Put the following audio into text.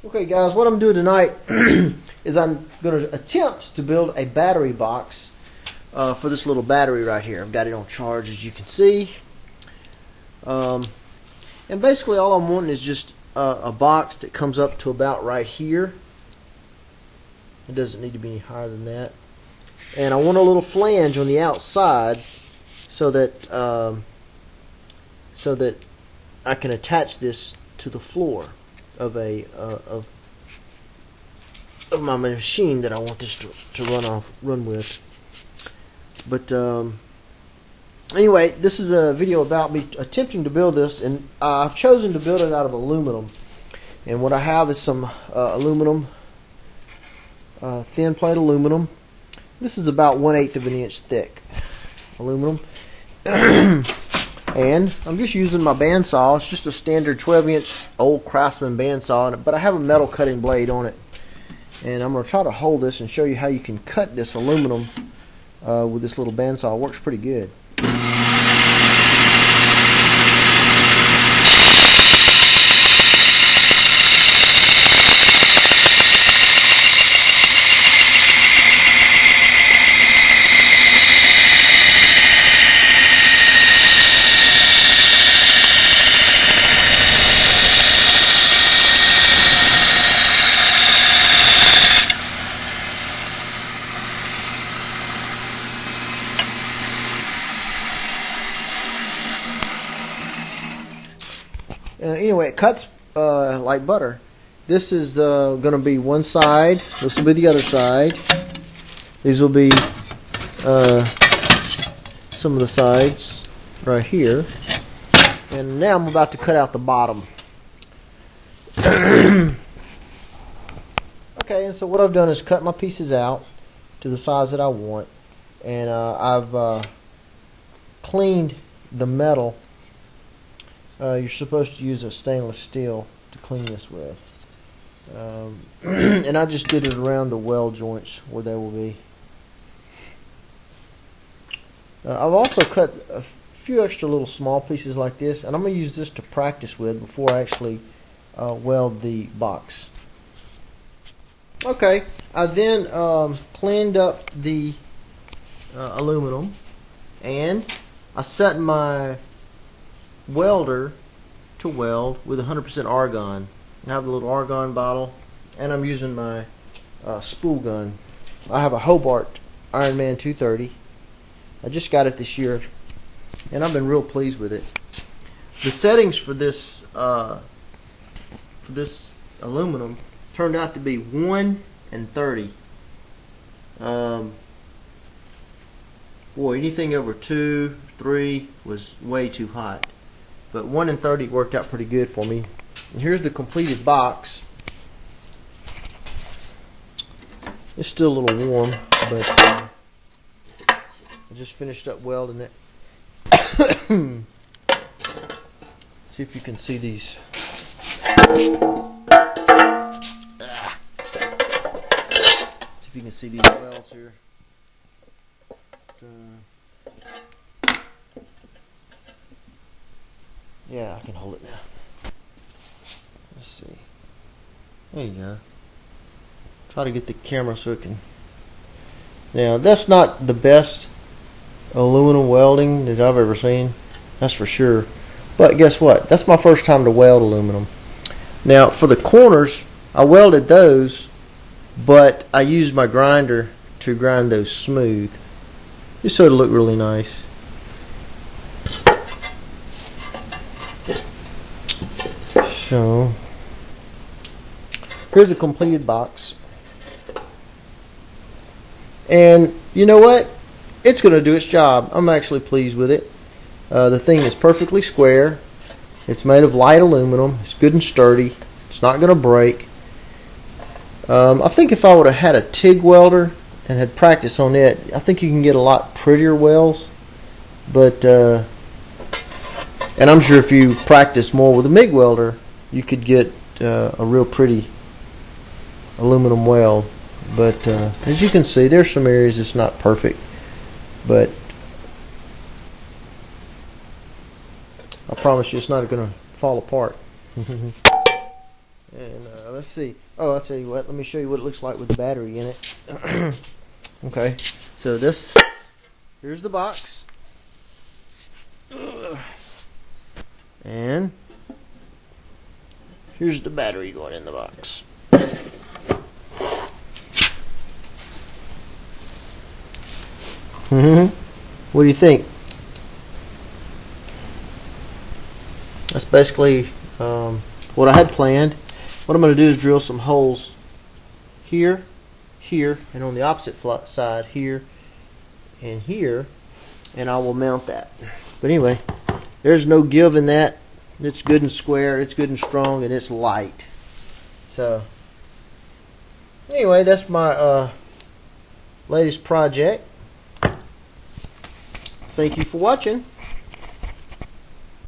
Okay guys, what I'm doing tonight is I'm going to attempt to build a battery box for this little battery right here. I've got it on charge, as you can see. And basically all I'm wanting is just a box that comes up to about right here. It doesn't need to be any higher than that. And I want a little flange on the outside so that I can attach this to the floor of my machine that I want this to run with. But anyway, this is a video about me attempting to build this, and I've chosen to build it out of aluminum. And what I have is some aluminum, thin plate aluminum. This is about 1/8 of an inch thick aluminum. And I'm just using my bandsaw. It's just a standard 12-inch old Craftsman bandsaw, but I have a metal cutting blade on it. And I'm going to try to hold this and show you how you can cut this aluminum with this little bandsaw. It works pretty good. Anyway, it cuts like butter. This is going to be one side. This will be the other side. These will be some of the sides right here. And now I'm about to cut out the bottom. Okay, and so what I've done is cut my pieces out to the size that I want. And I've cleaned the metal. You're supposed to use a stainless steel to clean this with. And I just did it around the weld joints where they will be. I've also cut a few extra little small pieces like this, and I'm going to use this to practice with before I actually weld the box. Okay, I then cleaned up the aluminum, and I set my welder to weld with 100% argon. I have a little argon bottle, and I'm using my spool gun. I have a Hobart Ironman 230. I just got it this year, and I've been real pleased with it. The settings for this aluminum turned out to be 1 and 30. Boy, anything over 2, 3 was way too hot. But 1 and 30 worked out pretty good for me. And here's the completed box. It's still a little warm, but I just finished up welding it. See if you can see these. See if you can see these welds here. Yeah, I can hold it now. Let's see. There you go. Try to get the camera so it can. Now, that's not the best aluminum welding that I've ever seen. That's for sure. But guess what? That's my first time to weld aluminum. Now, for the corners, I welded those, but I used my grinder to grind those smooth, just so it'll look really nice. So, here's a completed box. And you know what? It's going to do its job. I'm actually pleased with it. The thing is perfectly square. It's made of light aluminum. It's good and sturdy. It's not going to break. I think if I would have had a TIG welder and had practice on it, I think you can get a lot prettier welds. But and I'm sure if you practice more with a MIG welder, you could get a real pretty aluminum weld. But as you can see, there's some areas it's not perfect, but I promise you it's not going to fall apart. And let's see. Oh, I'll tell you what. Let me show you what it looks like with the battery in it. Okay. So here's the box. And here's the battery going in the box. What do you think? That's basically what I had planned. What I'm going to do is drill some holes here, here, and on the opposite side here and here, and I will mount that. But anyway, there's no give in that. It's good and square, it's good and strong, and it's light. So anyway, that's my latest project. Thank you for watching.